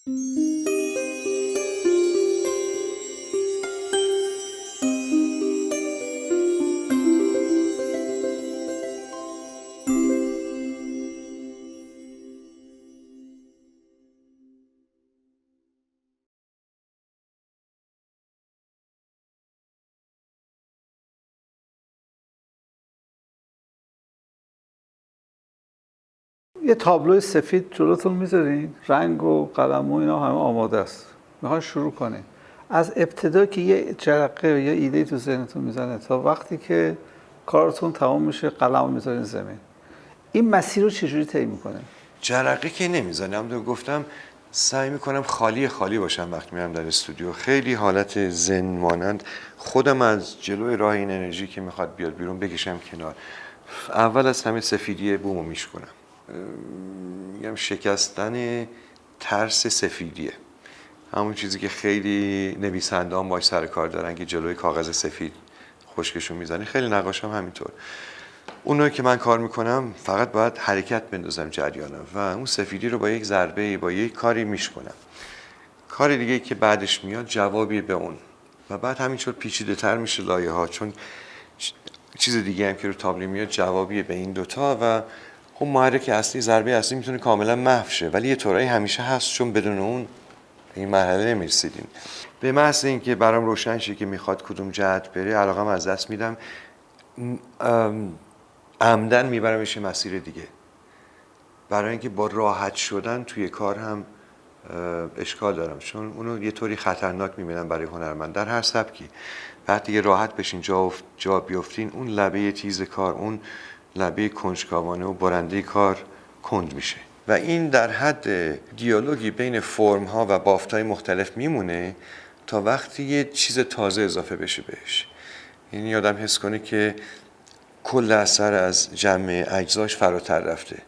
یه تابلو سفید جلوتون میذارین، رنگ و قلم و اینا همه آماده است، میخوان شروع کنین. از ابتدا که یه جرقه یا ایده تو ذهنتون میزنه تا وقتی که کارتون تمام میشه قلم میذارین زمین، این مسیر رو چجوری طی میکنه؟ جرقه که نمیزنم، دو گفتم سعی میکنم خالی خالی باشم وقتی میرم در استودیو، خیلی حالت زن مانند خودم از جلوی راه این انرژی که میخواد بیاد بیرون بکشم کنار. اول از همه سفیدی بومو میشکنم، میگم شکستن ترس سفیدیه، همون چیزی که خیلی نویسنده‌ها باهاش سر کار دارن که جلوی کاغذ سفید خشکشون میزنه. خیلی نقاشم همینطور. اونایی که من کار میکنم فقط باید حرکت بندازم جریانم و اون سفیدی رو با یک ضربه، با یک کاری میشکنم. کار دیگه که بعدش میاد جوابی به اون و بعد همینطور پیچیده تر میشه لایه ها، چون چیز دیگه هم که رو تابلو میاد جوابی به این دوتا و خب محرک اصلی، ضربه اصلی میتونه کاملا محو شه، ولی یه طورایی همیشه هست، چون بدون اون این مرحله نمیرسیدین. به محض اینکه برام روشن شه که میخواد کدوم جهت بره، علاقم از دست میدم، عمدن میبرمش مسیر دیگه، برای اینکه با راحت شدن توی کار هم اشکال دارم، چون اونو یه طوری خطرناک میبینم برای هنرمند در هر سبکی. بعد دیگه راحت بشین جا بیفتین، اون لبه تیز کار، اون لبه کنجکاوانه و برنده کار کند میشه و این در حد دیالوگی بین فرم ها و بافت های مختلف میمونه تا وقتی یه چیز تازه اضافه بشه بهش. یعنی آدم حس کنه که کل اثر از جمع اجزاش فراتر رفته،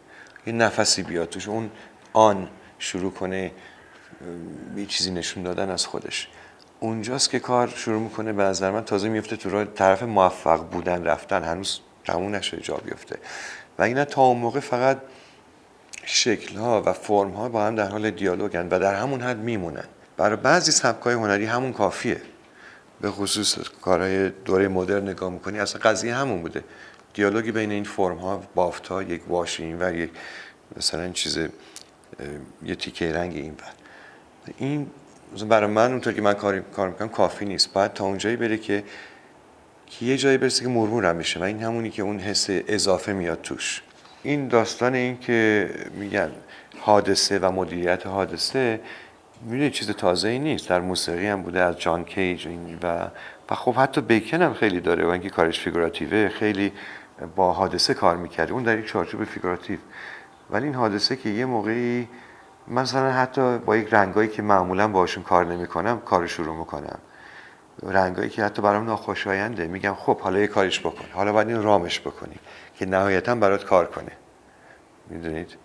یه نفسی بیاد توش، اون آن شروع کنه یه چیزی نشون دادن از خودش. اونجاست که کار شروع میکنه به نظر من تازه میفته تو راه طرف موفق بودن رفتن، هنوز تموم نشده جا بیفته. و اینا تا اون موقع فقط شکل‌ها و فرم‌ها با هم در حال دیالوگن و در همون حد میمونن. برای بعضی سبک‌های هنری همون کافیه. به خصوص کارهای دوره مدرن نگاه میکنی اصلا قضیه همون بوده، دیالوگی بین این فرم‌ها، بافت‌ها، یک واژه اینور، یک مثلا چیز، یه تیکه رنگ اینور. این برای من اونطور که من کار میکنم کافی نیست، باید تا اونجایی بره که یه جایی برسه که مرمور هم بشه و این همونی که اون حس اضافه میاد توش. این داستان این که میگن حادثه و مدیریت حادثه، میدونی چیز تازه‌ای نیست، در موسیقی هم بوده از جان کیج و خب حتی بیکن هم خیلی داره و اینکه کارش فیگوراتیوه، خیلی با حادثه کار میکرده، اون در یک چارچوب فیگوراتیو. ولی این حادثه که یه موقعی مثلا حتی با یک رنگایی که معمولا باشون کار نمیکنم کار شروع میکنم، رنگایی که حتی برام ناخوشاینده، میگم خب حالا یه کاریش بکن، حالا باید این رامش بکنی که نهایتا برات کار کنه. میدونید،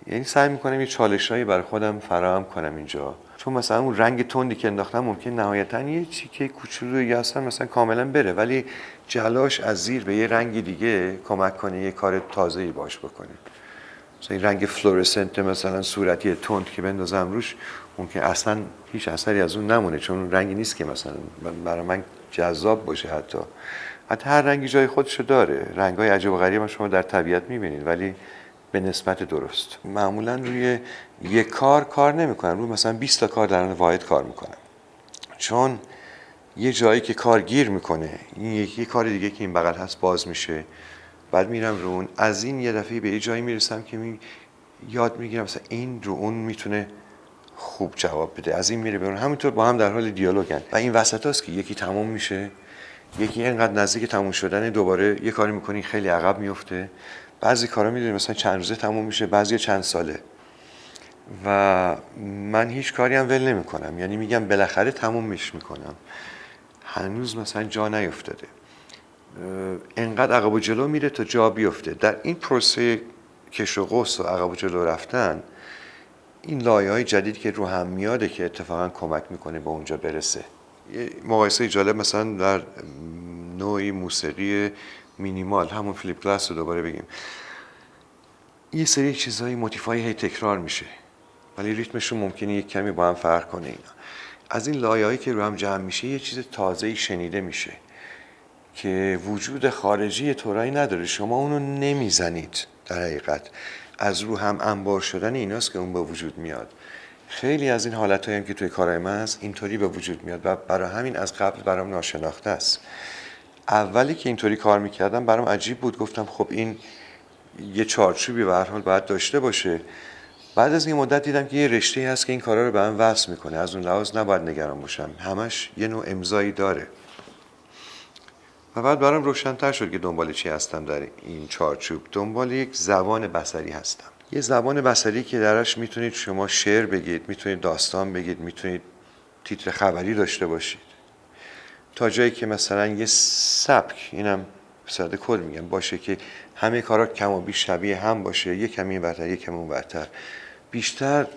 یعنی سعی میکنم یه چالشایی برای خودم فراهم کنم اینجا، چون مثلا اون رنگ تندی که انداختم ممکن نهایتا یه چیکه کوچولو یا اصلا مثلا کاملا بره، ولی جلاش از زیر به یه رنگ دیگه کمک کنه یه کار تازه‌ای باش بکنه. مثلا این رنگ فلورسنت مثلا صورتی تند که بندازم روش ممکن اصلا هیچ اثری از اون نمونه، چون رنگی نیست که مثلا برای من جذاب باشه. حتی هر رنگی جای خودشو داره، رنگ‌های عجیب و غریب شما در طبیعت می‌بینید، ولی به نسبت درست. معمولا روی یک کار نمی‌کنم، روی مثلا 20 تا کار در آن واحد کار می‌کنم، چون یه جایی که کار گیر میکنه، این یکی کار دیگه که این بغل هست باز میشه، بعد میرم رو اون، از این یه دفعه به یه جایی میرسم که یاد میگیرم مثلا این رو اون میتونه خوب جواب بده، از این میره به اون، همینطور با هم در حال دیالوگن و این وسط هست که یکی تموم میشه، یکی اینقدر نزدیک تموم شدن دوباره یه کاری میکنی خیلی عقب میفته. بعضی کارا میدونی مثلا چند روزه تموم میشه، بعضی چند ساله و من هیچ کاری هم ول نمیکنم، یعنی میگم بالاخره تمومش میکنم، هنوز مثلا جا نیفتاده، انقدر عقب و جلو میره تا جا بیفته. در این پروسه کش و قوس و عقب و جلو رفتن، این لایه‌های جدید که رو هم میاده که اتفاقا کمک میکنه به اونجا برسه. یه مقایسه جالب مثلا در نوعی موسیقی مینیمال، همون فیلیپ گلاس رو دوباره بگیم، یه سری چیزایی موتیفای هی تکرار میشه، ولی ریتمشون ممکنه یک کمی با هم فرق کنه. اینا از این لایه‌هایی که رو هم جمع میشه یه چیز تازه‌ای شنیده میشه که وجود خارجی طورایی نداره، شما اونو نمیزنید. در حقیقت از رو هم انبار شدن ایناست که اون به وجود میاد. خیلی از این حالتایی هم که توی کارهای من هست اینطوری به وجود میاد و برای همین از قبل برام ناشناخته است. اولی که اینطوری کار میکردم برام عجیب بود، گفتم خب این یه چارچوبی به هر حال باید داشته باشه. بعد از این مدت دیدم که یه رشته‌ای هست که این کارا رو به هم وصل میکنه، از اون لحاظ نباید نگران باشم، همش یه نوع امضایی داره. و بعد برام روشن‌تر شد که دنبال چی هستم در این چارچوب. دنبال یک زبان بصری هستم، یه زبان بصری که درش میتونید شما شعر بگید، میتونید داستان بگید، میتونید تیتر خبری داشته باشید، تا جایی که مثلا یه سبک، اینم به صورت کل میگم، باشه که همه کارا کم و بیش شبیه هم باشه، یه کمی این ورتر یه کمی اون ورتر. بیشتر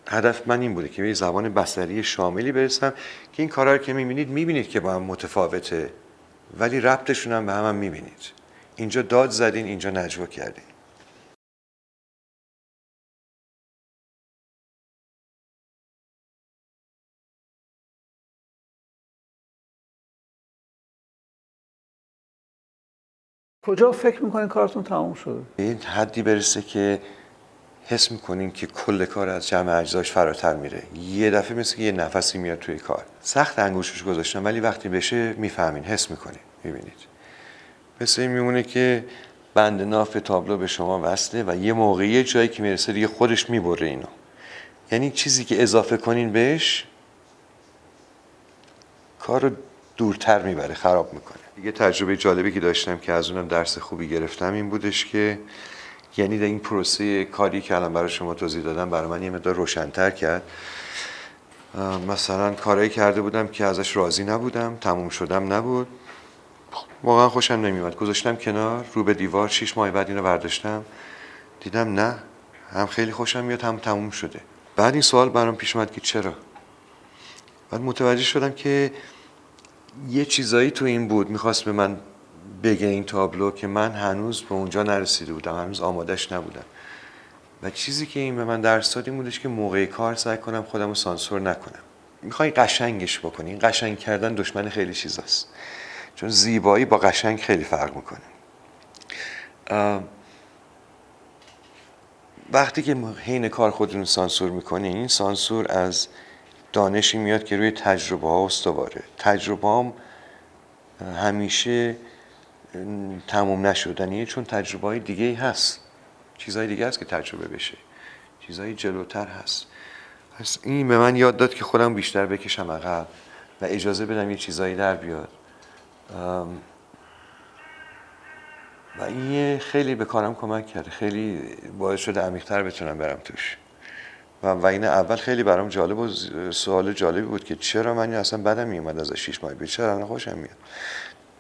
هدف من این بوده که به یه زبان بصری شاملی برسم که این کارا رو که میبینید که با هم متفاوته، ولی ربطشون هم به هم میبینید. اینجا داد زدین، اینجا نجوا کردین. کجا فکر میکنین کارتون تموم شده؟ به این حدی برسه که حس میکنین که کل کار از جمع اجزاش فراتر میره. یه دفعه مثل که یه نفسی میاد توی کار. سخت انگوشش گذاشتم ولی وقتی بشه میفهمین، حس میکنین، میبینید. مثل این میمونه که بند ناف تابلو به شما وصله و یه موقعی جایی که میرسه دیگه خودش میبره اینو. یعنی چیزی که اضافه کنین بهش کار رو دورتر میبره، خراب میکنه. دیگه تجربه جالبی که داشتم که از اونم درس خوبی گرفتم این بودش که یعنی در این پروسه کاری که الان برای شما توضیح دادم برای من یه مقدار روشن‌تر کرد. مثلا کارایی کرده بودم که ازش راضی نبودم، تموم شدم نبود، واقعا خوشم نمیومد، گذاشتم کنار، رو به دیوار. 6 ماه بعد اینو برداشتم، دیدم نه، هم خیلی خوشم میاد هم تموم شده. بعد این سوال برام پیش اومد که چرا. بعد متوجه شدم که یه چیزایی تو این بود میخواست به من بگه این تابلو که من هنوز به اونجا نرسیده بودم، هنوز آمادش نبودم. و چیزی که این به من درس داد این بودش که موقع کار سعی کنم خودم رو سانسور نکنم. میخوای قشنگش بکنی، این قشنگ کردن دشمن خیلی چیزاست، چون زیبایی با قشنگ خیلی فرق میکنه. وقتی که حین کار خودتون رو سانسور میکنین، این سانسور از دانشی میاد که روی تجربه ها استواره. تجربه هم همیشه تموم نشدنیه، چون تجربه های دیگه هست، چیزهای دیگه هست که تجربه بشه، چیزهای جلوتر هست. پس این به من یاد داد که خودم بیشتر بکشم عقب و اجازه بدم یه چیزایی در بیاد. و این خیلی به کارم کمک کرده، خیلی باعث شده عمیق‌تر بتونم برم توش. و این اول خیلی برام جالب و سوال جالبی بود که چرا من اصلا بدم میومد از 6 ماه پیش، چرا الان خوشم میاد.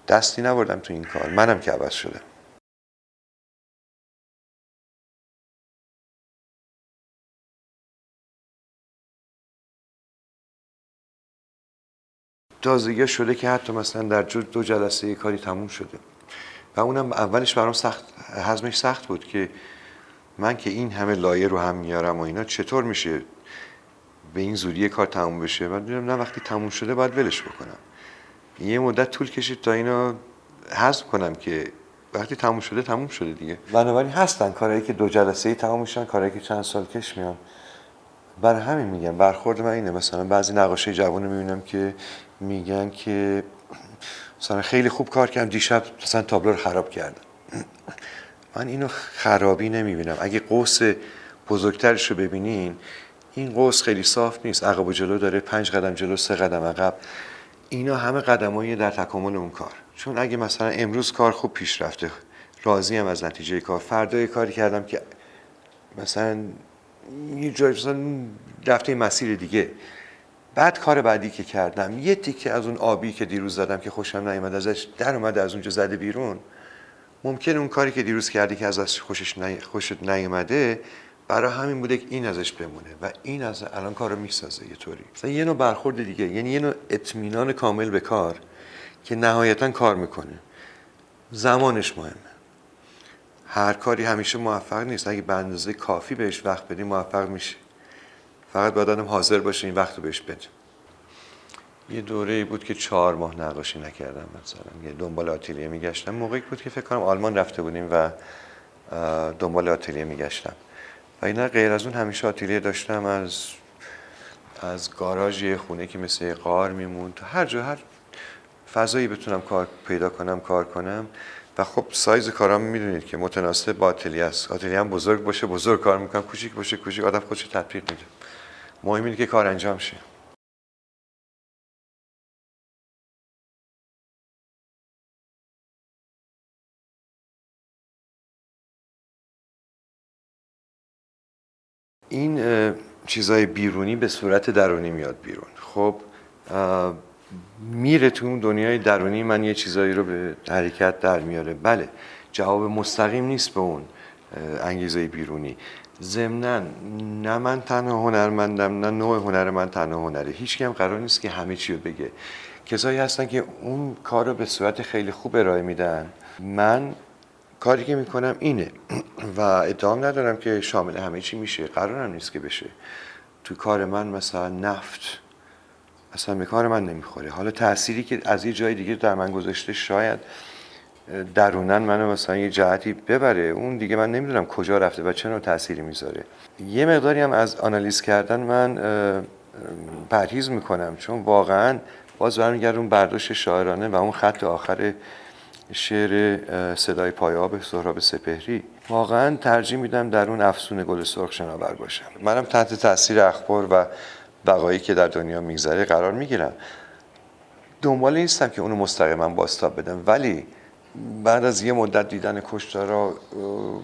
دستی نبردم تو این کار، منم که عوض شدم. تازگی شده که حتی مثلا در 2 جلسه یه کاری تموم شده و اونم اولش برام سخت، هضمش سخت بود که من که این همه لایه رو هم میارم و اینا چطور میشه به این زودی کار تموم بشه. من دیدم نه، وقتی تموم شده باید ولش بکنم. یه مدت طول کشید تا اینو هضم کنم که وقتی تموم شده تموم شده دیگه. بنابراین هستن کارهایی که 2 جلسه‌ای تموم میشن، کارهایی که چند سال کش میان. برای همین میگم برخورد من اینه. مثلا بعضی نقاشای جوان رو میبینم که میگن که مثلا خیلی خوب کار کردم، دیشب مثلا تابلو رو خراب کردم. من اینو خرابی نمیبینم. اگه قوس بزرگترش رو ببینین، این قوس خیلی صاف نیست، عقب و جلو داره، 5 قدم جلو 3 قدم عقب. اینا همه قدمایی در تکامل اون کار. چون اگه مثلا امروز کار خوب پیش رفته، راضیم از نتیجه کار، فردا کاری کردم که مثلا یه جای مثلا رفته مسیر دیگه، بعد کار بعدی که کردم یه تیکه از اون آبی که دیروز زدم که خوشم نیامد ازش در اومد، از اونجا زده بیرون، ممکنه اون کاری که دیروز کردی که ازش خوشت نیامده برای همین بوده که این ازش بمونه و این از الان کارو میسازه یه طوری. مثلا یه نوع برخورد دیگه، یعنی یه نوع اطمینان کامل به کار که نهایتا کار میکنه. زمانش مهمه. هر کاری همیشه موفق نیست، اگه به اندازه کافی بهش وقت بدی موفق میشه. فقط باید آدم حاضر باشه این وقت رو بهش بده. یه دوره‌ای بود که 4 ماه نقاشی نکردم، مثلا یه دنبال آتلیه میگشتم. موقعی بود که فکر کنم آلمان رفته بودیم و دنبال آتلیه میگشتم و اینا. غیر از اون همیشه آتلیه داشتم، از گاراژ یه خونه که مثل غار میموند، هر جا هر فضایی بتونم کار پیدا کنم کار کنم. و خب سایز کارام میدونید که متناسب با آتلیه است. آتلیه هم بزرگ باشه بزرگ کار میکنم، کوچیک باشه کوچیک، آدم خودش تطبیق میده. مهم اینه که کار انجام شه. این چیزای بیرونی به صورت درونی میاد بیرون. خب میره تو اون دنیای درونی من، یه چیزایی رو به حرکت در میاره. بله، جواب مستقیم نیست به اون انگیزه بیرونی. ضمناً نه من تنها هنرمندم، نه نوع هنر من تنها هنره. هیچ کی هم قرار نیست که همه چی رو بگه. کسایی هستن که اون کار رو به صورت خیلی خوب ارائه میدن. من کاری که میکنم اینه و ادعام ندارم که شامل همه چی میشه، قرارم نیست که بشه. تو کار من مثلا نفت اصلا به کار من نمیخوره. حالا تأثیری که از یه جای دیگه در من گذاشته شاید درونن منو مثلا یه جهتی ببره، اون دیگه من نمیدونم کجا رفته و چه نوع تأثیری میذاره. یه مقداری هم از آنالیز کردن من پرهیز میکنم، چون واقعا باز برمیگردم برداشت شاعرانه و اون خط آخر شعر صدای پایاب سهراب سپهری. واقعا ترجیح میدم در اون افسون گل سرخ شناور باشم. منم تحت تاثیر اخبار و وقایعی که در دنیا میگذره قرار میگیرم. دنبال نیستم که اونو مستقیما بازتاب بدم، ولی بعد از یه مدت دیدن کشتارا،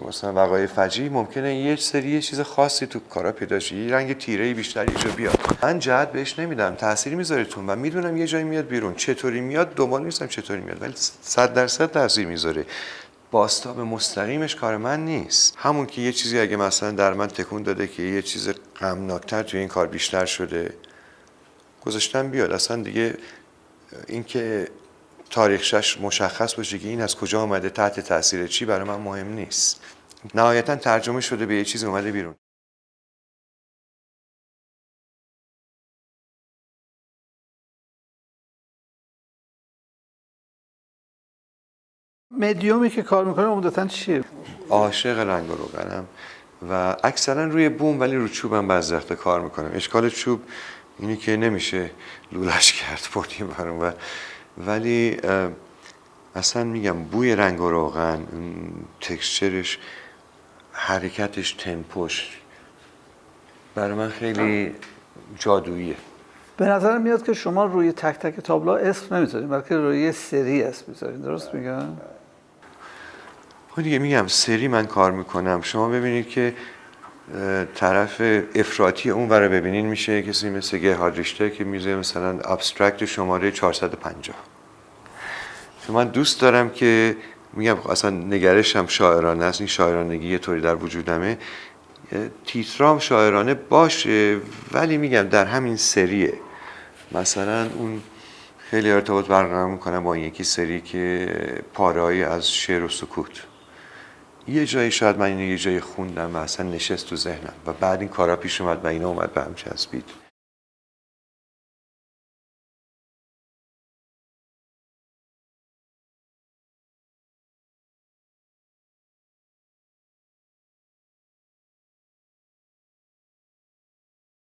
مثلا وقایع فجیع، ممکنه یه چیز خاصی تو کارا پیدا شه، یه رنگ تیره‌ای بیشتر یه جا بیاد. من جهت بهش نمیدم، تأثیری میذاره تو و میدونم یه جایی میاد بیرون. چطوری میاد دنبال نیستم چطوری میاد، ولی 100% تأثیر میذاره. بازتاب مستقیمش کار من نیست. همون که یه چیزی اگه مثلا در من تکون داده که یه چیز غمناکتر توی این کار بیشتر شده، گذاشتم بیاد. اصلا دیگه اینکه تاریخش مشخص باشه که این از کجا آمده، تحت تاثیر چی، برای من مهم نیست. نهایتا ترجمه شده به یه چیزی اومده بیرون. مدیومی که کار میکنه عمدتاً چیه؟ عاشق رنگ و روغنم و اکثرا روی بوم، ولی رو چوبم بعضی وقتا کار میکنم. اشکال چوب اینی که نمیشه لولش کرد بردیم برون، ولی اصلا میگم بوی رنگ و روغن، تکسچرش، حرکتش، تمپوش برای من خیلی جادوییه. به نظر میاد که شما روی تک تک تابلو اسم نمیذارید، بلکه روی سری اسم میذارید. درست میگم؟ خب دیگه میگم سری من کار میکنم. شما ببینید که طرف افراطی اون ور ببینین میشه کسی مثل گرهارد ریشتر که میزه مثلا ابسترکت شماره 450. چون من دوست دارم که میگم اصلا نگرشم شاعرانه است، این شاعرانگی یه طوری در وجودمه، تیترام شاعرانه باشه، ولی میگم در همین سریه. مثلا اون خیلی ارتباط برقرار میکنم با یکی سری که پاره‌ای از شعر و سکوت. یه جایی شاید من اینو یه جایی خوندم و اصلا نشست تو ذهنم و بعد این کارا پیش اومد و اینا اومد به هم چسبید.